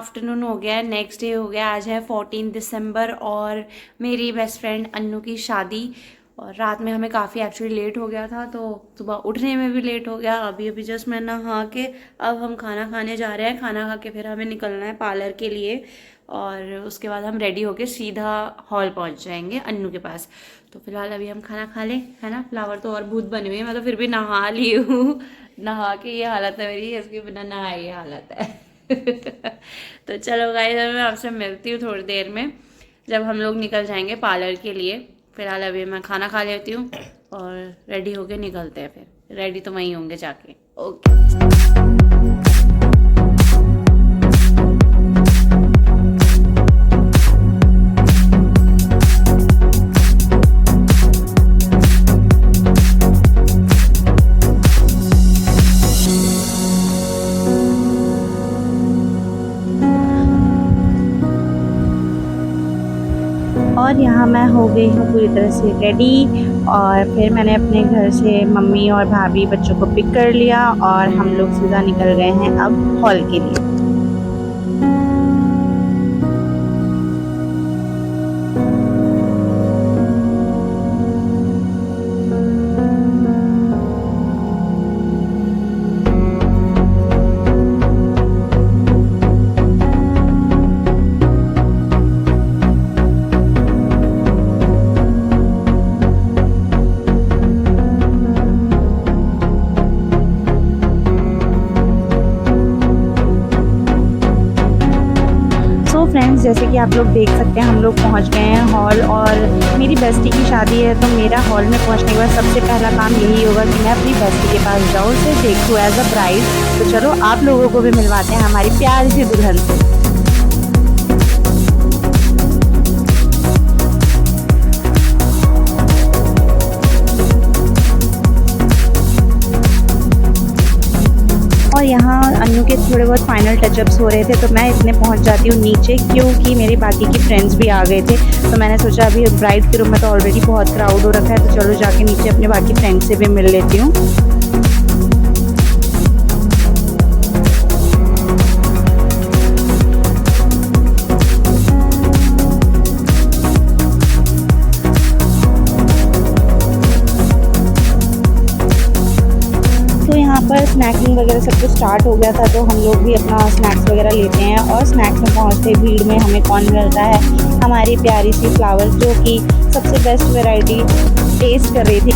Afternoon हो गया है, नेक्स्ट डे हो गया। आज है 14 दिसंबर और मेरी बेस्ट फ्रेंड अन्नू की शादी। और रात में हमें काफ़ी एक्चुअली लेट हो गया था, तो सुबह उठने में भी लेट हो गया। अभी अभी जस्ट मैं नहा के अब हम खाना खाने जा रहे हैं। खाना खा के फिर हमें निकलना है पार्लर के लिए और उसके बाद हम रेडी होके सीधा हॉल पहुंच जाएंगे अन्नू के पास। तो फिलहाल अभी हम खाना खा लें, है ना। फ्लावर तो और भूत बने हुए हैं, मैं तो फिर भी नहा ली हूँ। नहा के ये हालत है मेरी, इसके बिना नहाए ये हालत है। तो चलो गाइस, मैं आपसे मिलती हूँ थोड़ी देर में जब हम लोग निकल जाएंगे पार्लर के लिए। फिलहाल अभी मैं खाना खा लेती हूँ और रेडी होके निकलते हैं। फिर रेडी तो वहीं होंगे जाके। ओके। और यहाँ मैं हो गई हूँ पूरी तरह से रेडी। और फिर मैंने अपने घर से मम्मी और भाभी बच्चों को पिक कर लिया और हम लोग सीधा निकल गए हैं अब हॉल के लिए। फ्रेंड्स, जैसे कि आप लोग देख सकते हैं हम लोग पहुंच गए हैं हॉल। और मेरी बेस्टी की शादी है, तो मेरा हॉल में पहुंचने के बाद सबसे पहला काम यही होगा कि मैं अपनी बेस्टी के पास जाऊं, उसे देखूं एज अ ब्राइड। तो चलो आप लोगों को भी मिलवाते हैं हमारी प्यारी सी दुल्हन से। और यहाँ अन्नू के थोड़े बहुत फाइनल टचअप्स हो रहे थे, तो मैं इसमें पहुँच जाती हूँ नीचे, क्योंकि मेरे बाकी की फ्रेंड्स भी आ गए थे। तो मैंने सोचा अभी ब्राइड के रूम में तो ऑलरेडी बहुत क्राउड हो रखा है, तो चलो जाके नीचे अपने बाकी फ्रेंड्स से भी मिल लेती हूँ। पर स्नैकिंग वगैरह सब कुछ स्टार्ट हो गया था, तो हम लोग भी अपना स्नैक्स वगैरह लेते हैं। और स्नैक्स में पहुंचते भीड़ में हमें कौन मिलता है, हमारी प्यारी सी फ्लावर, जो कि सबसे बेस्ट वैरायटी टेस्ट कर रही थी।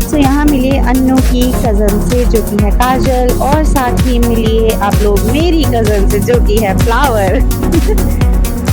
तो यहाँ मिले अन्नू की कज़न से, जो कि है काजल, और साथ ही मिली आप लोग मेरी कज़न से, जो कि है फ्लावर।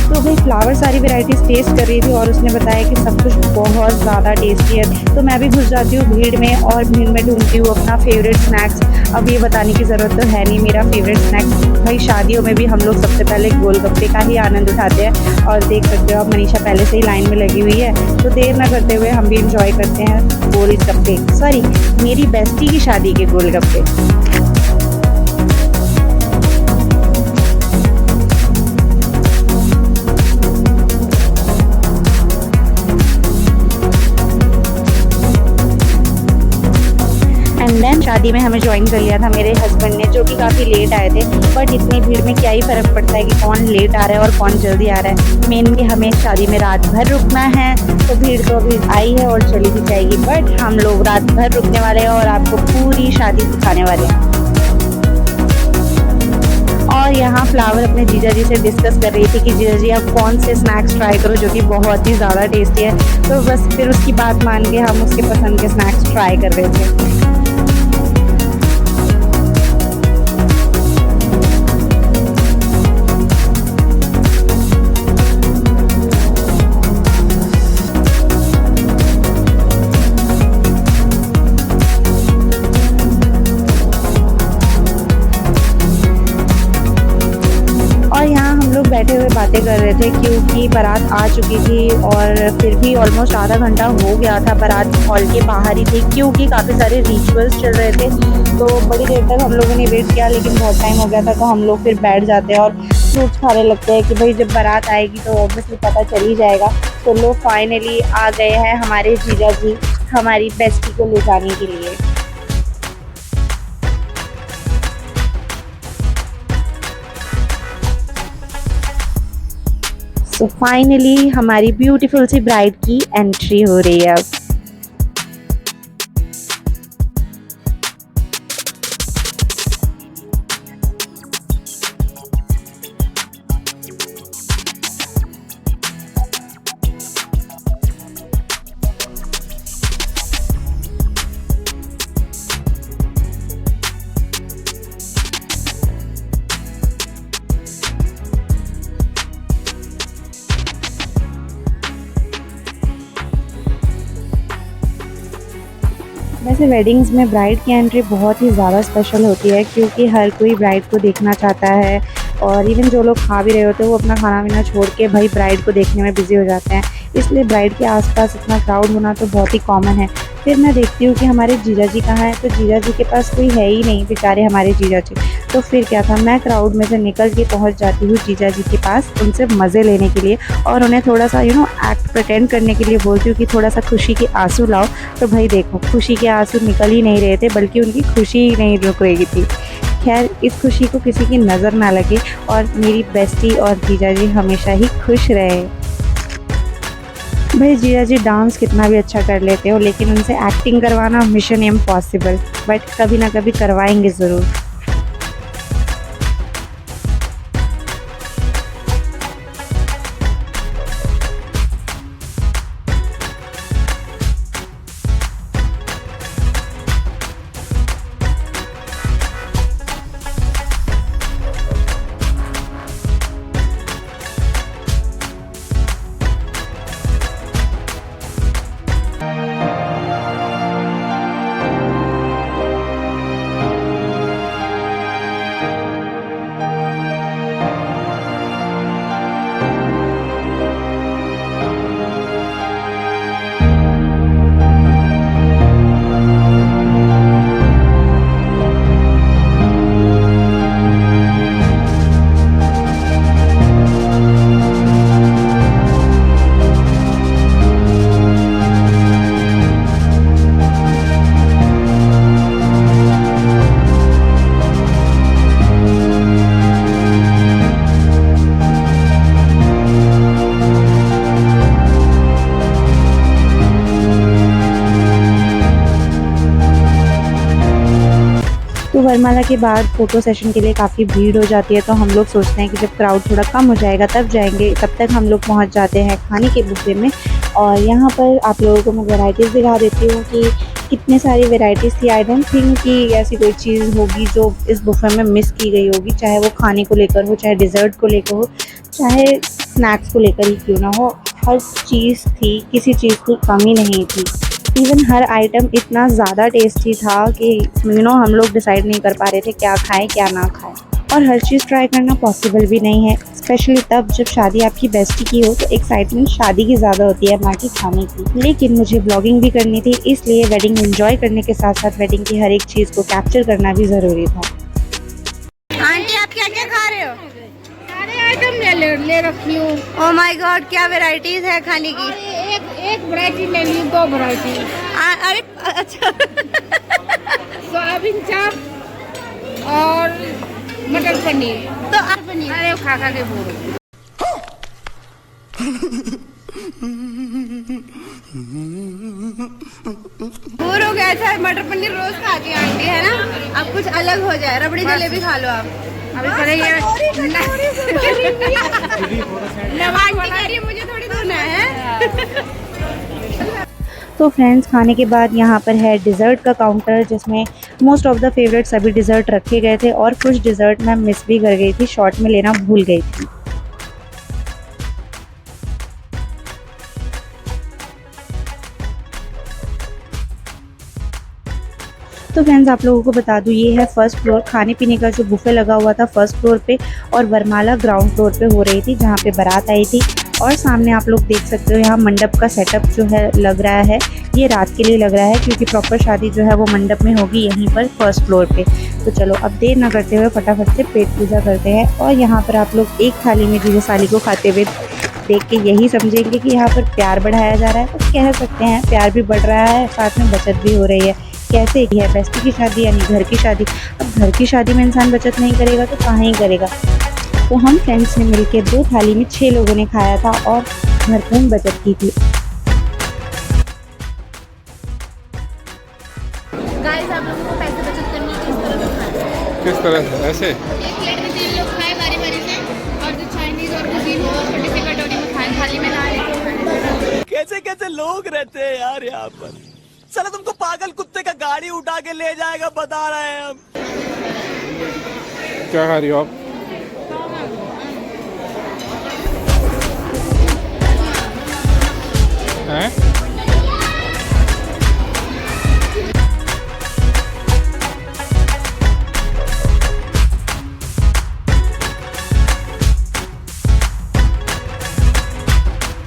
तो भाई फ्लावर सारी वैरायटीज़ टेस्ट कर रही थी और उसने बताया कि सब कुछ बहुत ज़्यादा टेस्टी है। तो मैं भी घुस जाती हूँ भीड़ में और भीड़ में ढूंढती हूँ अपना फेवरेट स्नैक्स। अब ये बताने की ज़रूरत तो है नहीं मेरा फेवरेट स्नैक्स। भाई शादियों में भी हम लोग सबसे पहले गोलगप्पे का ही आनंद उठाते हैं। और देख सकते हो अब मनीषा पहले से ही लाइन में लगी हुई है, तो देर ना करते हुए हम भी इंजॉय करते हैं गोलगप्पे, सॉरी मेरी बेस्टी की शादी के गोलगप्पे। देन शादी में हमें ज्वाइन कर लिया था मेरे हस्बैंड ने, जो कि काफ़ी लेट आए थे। बट इतनी भीड़ में क्या ही फ़र्क पड़ता है कि कौन लेट आ रहा है और कौन जल्दी आ रहा है। मेनली हमें शादी में रात भर रुकना है, तो भीड़ तो अभी आई है और चली भी जाएगी, बट हम लोग रात भर रुकने वाले हैं और आपको पूरी शादी दिखाने वाले हैं। और यहाँ फ्लावर अपने जीजा जी से डिस्कस कर रही थी कि जीजा जी आप कौन से स्नैक्स ट्राई करो, जो कि बहुत ही ज़्यादा टेस्टी है। तो बस फिर उसकी बात मान के हम उसके पसंद के स्नैक्स ट्राई कर रहे थे। बैठे हुए बातें कर रहे थे, क्योंकि बारात आ चुकी थी और फिर भी ऑलमोस्ट आधा घंटा हो गया था। बारात हॉल के बाहर ही थी, क्योंकि काफ़ी सारे रिचुअल्स चल रहे थे। तो बड़ी देर तक हम लोगों ने वेट किया, लेकिन बहुत टाइम हो गया था, तो हम लोग फिर बैठ जाते हैं और फ्रूट्स खाने लगते हैं कि भाई जब बारात आएगी तो ऑब्वियसली पता चल ही जाएगा। तो लोग फाइनली आ गए हैं हमारे जीजा जी। हमारी बेस्टी को ले जाने के लिए। तो फाइनली हमारी ब्यूटीफुल सी ब्राइड की एंट्री हो रही है अब। वैसे वेडिंग्स में ब्राइड की एंट्री बहुत ही ज़्यादा स्पेशल होती है, क्योंकि हर कोई ब्राइड को देखना चाहता है और इवन जो लोग खा भी रहे होते हैं वो अपना खाना पीना छोड़ के भाई ब्राइड को देखने में बिजी हो जाते हैं। इसलिए ब्राइड के आसपास इतना क्राउड होना तो बहुत ही कॉमन है। फिर मैं देखती हूँ कि हमारे जीजा जी कहाँ हैं, तो जीजा जी के पास कोई है ही नहीं, बेचारे हमारे जीजा जी। तो फिर क्या था, मैं क्राउड में से निकल के पहुँच जाती हूँ जीजा जी के पास उनसे मज़े लेने के लिए, और उन्हें थोड़ा सा एक्ट प्रिटेंड करने के लिए बोलती हूँ कि थोड़ा सा खुशी के आंसू लाओ। तो भाई देखो, खुशी के आंसू निकल ही नहीं रहे थे, बल्कि उनकी खुशी ही नहीं रुक रही थी। खैर, इस खुशी को किसी की नज़र ना लगे और मेरी बेस्टी और जीजा जी हमेशा ही खुश रहे। भाई जीजा जी डांस कितना भी अच्छा कर लेते हो, लेकिन उनसे एक्टिंग करवाना मिशन इम्पॉसिबल, बट कभी ना कभी करवाएंगे ज़रूर। तो वरमाला के बाद फ़ोटो सेशन के लिए काफ़ी भीड़ हो जाती है, तो हम लोग सोचते हैं कि जब क्राउड थोड़ा कम हो जाएगा तब जाएंगे। तब तक हम लोग पहुंच जाते हैं खाने के बुफे में, और यहाँ पर आप लोगों को मैं वैराइटीज़ दिखा देती हूँ कि कितनी सारी वैराइटीज़ थी। आई डोंट थिंक कि ऐसी कोई चीज़ होगी जो इस बुफे में मिस की गई होगी, चाहे वो खाने को लेकर हो, चाहे डिज़र्ट को लेकर हो, चाहे स्नैक्स को लेकर ही क्यों ना हो। हर चीज़ थी, किसी चीज़ की कमी नहीं थी। इवन हर आइटम इतना ज़्यादा टेस्टी था कि हम लोग डिसाइड नहीं कर पा रहे थे क्या खाएं क्या ना खाएं। और हर चीज़ ट्राई करना पॉसिबल भी नहीं है, स्पेशली तब जब शादी आपकी बेस्टी की हो, तो एक्साइटमेंट शादी की ज़्यादा होती है ना कि खाने की। लेकिन मुझे ब्लॉगिंग भी करनी थी, इसलिए वेडिंग एंजॉय करने के साथ साथ वेडिंग की हर एक चीज़ को कैप्चर करना भी ज़रूरी था। आंटी आप क्या क्या खा रहे हो? सारे आइटम ले रखी हूँ। ओह माय गॉड, क्या वैरायटीज है खाने की? एक वैरायटी ले ली, 2 वैरायटी। अरे अच्छा। सोयाबीन चाप और मटर पनीर। तो आप पनीर अरे खा खा के बोल बोर हो गया था। मटर पनीर रोज खाती है आंटी, है ना? अब कुछ अलग हो जाए, रबड़ी जलेबी खा लो आप। अभी करेंगे मुझे थोड़ी धोना है। तो फ्रेंड्स, खाने के बाद यहाँ पर है डिज़र्ट का काउंटर, जिसमें मोस्ट ऑफ द फेवरेट सभी डिज़र्ट रखे गए थे, और कुछ डिज़र्ट मैं मिस भी कर गई थी, शॉर्ट में लेना भूल गई थी। तो फ्रेंड्स, आप लोगों को बता दूं, ये है फर्स्ट फ्लोर। खाने पीने का जो बुफे लगा हुआ था फर्स्ट फ्लोर पे, और वरमाला ग्राउंड फ्लोर पे हो रही थी, जहाँ पे बारात आई थी। और सामने आप लोग देख सकते हो यहाँ मंडप का सेटअप जो है लग रहा है, ये रात के लिए लग रहा है, क्योंकि प्रॉपर शादी जो है वो मंडप में होगी यहीं पर फर्स्ट फ्लोर पे। तो चलो अब देर ना करते हुए फटाफट से पेट पूजा करते हैं। और यहाँ पर आप लोग एक थाली में जीजा साली को खाते हुए देख के यही समझेंगे कि यहाँ पर प्यार बढ़ाया जा रहा है। तो कह सकते हैं प्यार भी बढ़ रहा है, साथ में बचत भी हो रही है। कैसे की है बेस्टी की शादी यानी घर की शादी। अब घर की शादी में इंसान बचत नहीं करेगा तो कहाँ ही करेगा। तो हम फ्रेंड्स ने मिलकर 2 थाली में 6 लोगों ने खाया था और भरपूर बचत की थी। गाइस आप लोगों को पैसे बचत करनी है, किस तरह से खाना है? किस तरह से? ऐसे एक प्लेट में 3 लोग खाए बारी बारी से, और जो चाइनीज और कुजीन हो छोटी सी कटोरी में खाए, थाली में ना लेके। कैसे कैसे लोग रहते हैं यार यहाँ पर। साला तुमको पागल कुत्ते का गाड़ी उठा के ले जाएगा, बता रहे हैं हम। क्या खा रही हो आप? हैं?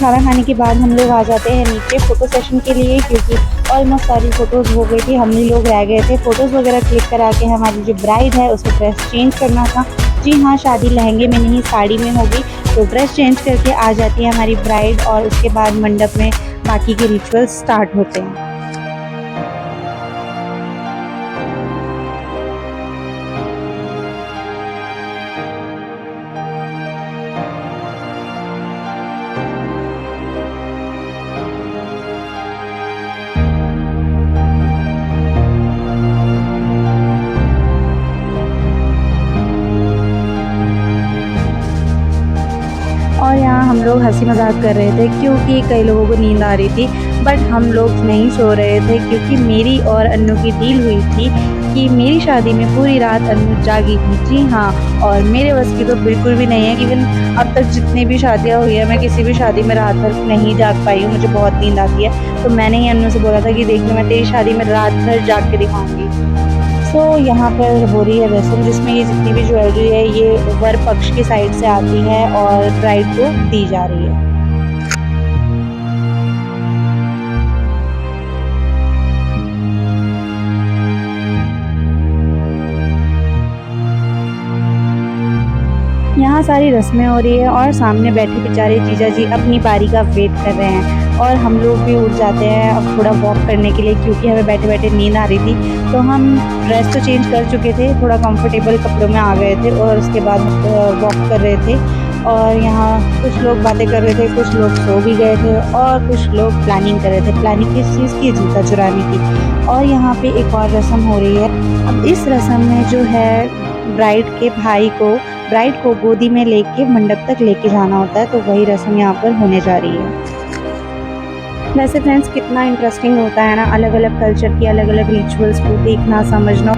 खाना खाने के बाद हम लोग आ जाते हैं नीचे फ़ोटो सेशन के लिए, क्योंकि ऑलमोस्ट सारी फ़ोटोज़ हो गई थी। हम ही लोग रह गए थे फ़ोटोज़ वगैरह क्लिक करा के। हमारी जो ब्राइड है उसको ड्रेस चेंज करना था। जी हाँ, शादी लहंगे में नहीं साड़ी में होगी। तो ड्रेस चेंज करके आ जाती है हमारी ब्राइड और उसके बाद मंडप में बाकी के रिचुअल्स स्टार्ट होते हैं। और यहाँ हम लोग हंसी मजाक कर रहे थे क्योंकि कई लोगों को नींद आ रही थी, बट हम लोग नहीं सो रहे थे क्योंकि मेरी और अन्नू की डील हुई थी कि मेरी शादी में पूरी रात अन्नू जागी थी। जी हाँ, और मेरे बस की तो बिल्कुल भी नहीं है। इवन अब तक जितनी भी शादियाँ हुई है, मैं किसी भी शादी में रात भर नहीं जाग पाई हूँ, मुझे बहुत नींद आती है। तो मैंने ही अन्नू से बोला था कि देख लो, मैं तेरी शादी में रात भर जाग के दिखाऊँगी। तो यहाँ पर हो रही है रस्म जिसमें ये जितनी भी ज्वेलरी है ये वर पक्ष की साइड से आती है और ब्राइड को दी जा रही है। यहाँ सारी रस्में हो रही है और सामने बैठे बेचारे जीजा जी अपनी बारी का वेट कर रहे हैं और हम लोग भी उठ जाते हैं अब थोड़ा वॉक करने के लिए, क्योंकि हमें बैठे बैठे नींद आ रही थी। तो हम ड्रेस तो चेंज कर चुके थे, थोड़ा कंफर्टेबल कपड़ों में आ गए थे और उसके बाद वॉक कर रहे थे। और यहाँ कुछ लोग बातें कर रहे थे, कुछ लोग सो भी गए थे और कुछ लोग प्लानिंग कर रहे थे। प्लानिंग किस चीज़ की? जूता चुराने की। और यहाँ पे एक और रस्म हो रही है। अब इस रस्म में जो है ब्राइड के भाई को ब्राइड को गोदी में लेके मंडप तक लेके जाना होता है, तो वही रस्म यहाँ पर होने जा रही है। वैसे फ्रेंड्स कितना इंटरेस्टिंग होता है ना, अलग अलग कल्चर की अलग अलग रिचुअल्स को देखना समझना।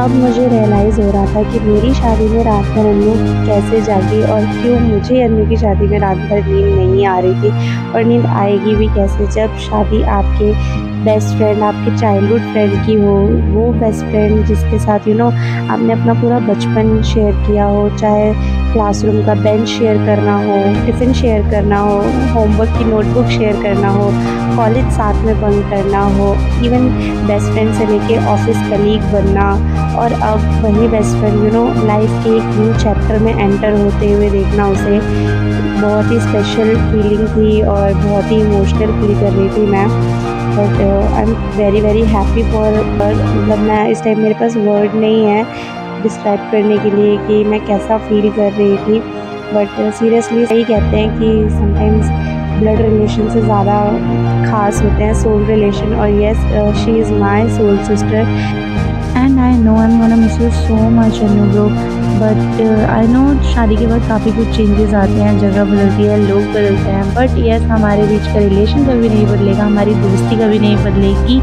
अब मुझे रियलाइज़ हो रहा था कि मेरी शादी में रात भर अन्नू कैसे जागी और क्यों मुझे अन्नू की शादी में रात भर नींद नहीं आ रही थी और नींद आएगी भी कैसे जब शादी आपके बेस्ट फ्रेंड, आपके चाइल्डहुड फ्रेंड की हो, वो बेस्ट फ्रेंड जिसके साथ आपने अपना पूरा बचपन शेयर किया हो, चाहे क्लासरूम का बेंच शेयर करना हो, टिफ़िन शेयर करना हो, होमवर्क की नोटबुक शेयर करना हो, कॉलेज साथ में बंक करना हो, इवन बेस्ट फ्रेंड से लेके ऑफिस कलीग बनना और अब वही बेस्ट फ्रेंड लाइफ के एक न्यू चैप्टर में एंटर होते हुए देखना उसे बहुत ही स्पेशल फीलिंग थी और बहुत ही इमोशनल फील कर रही थी मैं। But I am very happy for her. मतलब मैं इस टाइम मेरे पास वर्ड नहीं है डिस्क्राइब करने के लिए कि मैं कैसा फील कर रही थी। बट सीरियसली सही कहते हैं कि समटाइम्स ब्लड रिलेशन से ज़्यादा ख़ास होते हैं सोल रिलेशन और yes she is my soul sister and I know I am gonna miss you so much Annu bro. But I know शादी के बाद काफ़ी कुछ चेंजेस आते हैं, जगह बदलती है, लोग बदलते हैं, बट येस हमारे बीच का रिलेशन कभी नहीं बदलेगा, हमारी दोस्ती कभी नहीं बदलेगी।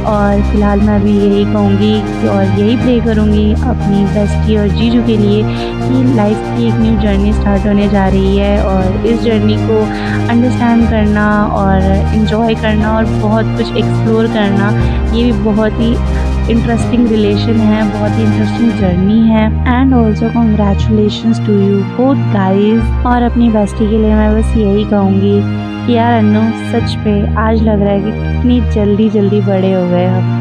और फ़िलहाल मैं अभी यही कहूँगी और यही प्रे करूँगी अपनी बेस्टी और जीजू के लिए कि लाइफ की एक न्यू जर्नी स्टार्ट होने जा रही है और इस जर्नी को अंडरस्टैंड करना और इन्जॉय करना और बहुत कुछ एक्सप्लोर करना, ये भी बहुत ही इंटरेस्टिंग रिलेशन है, बहुत ही इंटरेस्टिंग जर्नी है। And also congratulations to you both guys. और अपनी बेस्टी के लिए मैं बस यही कहूँगी कि यार अन्नू सच पे आज लग रहा है कि कितनी जल्दी बड़े हो गए हम।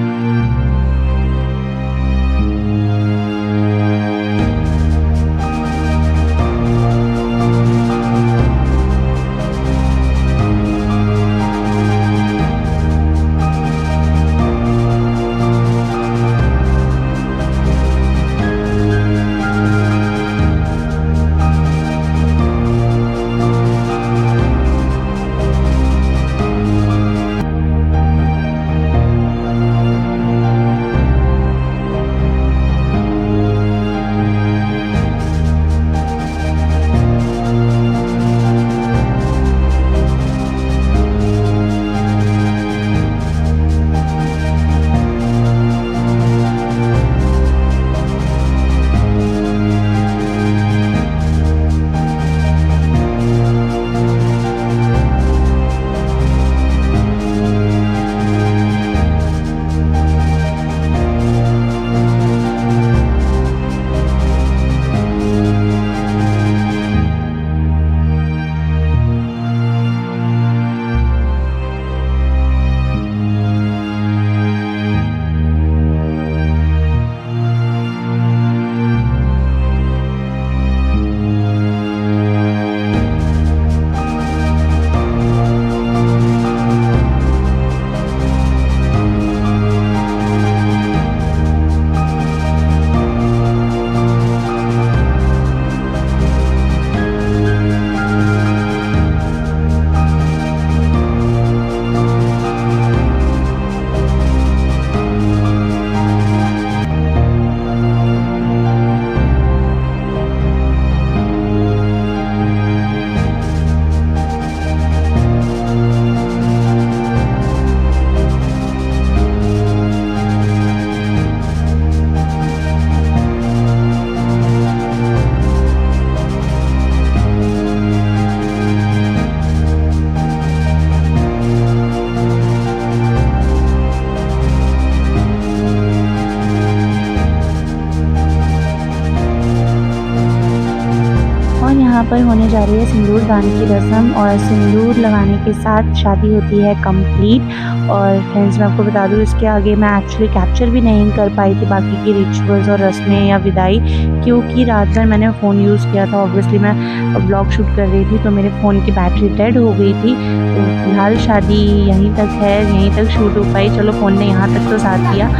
यहाँ पर होने जा रही है सिंदूर दान की रस्म और सिंदूर लगाने के साथ शादी होती है कंप्लीट। और फ्रेंड्स मैं आपको बता दूँ इसके आगे मैं एक्चुअली कैप्चर भी नहीं कर पाई थी बाकी की रिचुअल्स और रस्में या विदाई, क्योंकि रात भर मैंने फ़ोन यूज़ किया था। ऑब्वियसली मैं ब्लॉग शूट कर रही थी तो मेरे फ़ोन की बैटरी डेड हो गई थी। तो फिलहाल शादी यहीं तक है, यहीं तक शूट हो पाई। चलो फ़ोन ने यहाँ तक तो साथ दिया।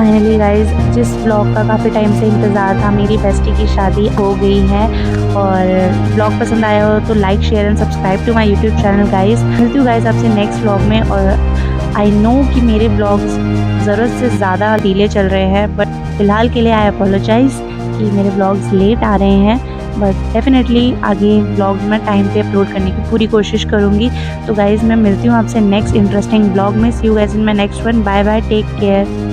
फाइनली गाइज जिस ब्लॉग का काफ़ी टाइम से इंतज़ार था, मेरी बेस्टी की शादी हो गई है। और ब्लॉग पसंद आया हो तो like share and subscribe to my YouTube channel guys. मिलती हूँ गाइज आपसे नेक्स्ट ब्लॉग में। और आई नो कि मेरे ब्लॉग्स ज़रूरत से ज़्यादा डिले चल रहे हैं, बट फ़िलहाल के लिए आई अपोलोजाइज़ कि मेरे ब्लॉग्स लेट आ रहे हैं। बट डेफिनेटली आगे ब्लॉग्स मैं टाइम पे अपलोड करने की पूरी कोशिश करूँगी। तो गाइज़ मैं मिलती हूँ आपसे नेक्स्ट इंटरेस्टिंग ब्लॉग में। See you guys in my next one. Bye bye, take care.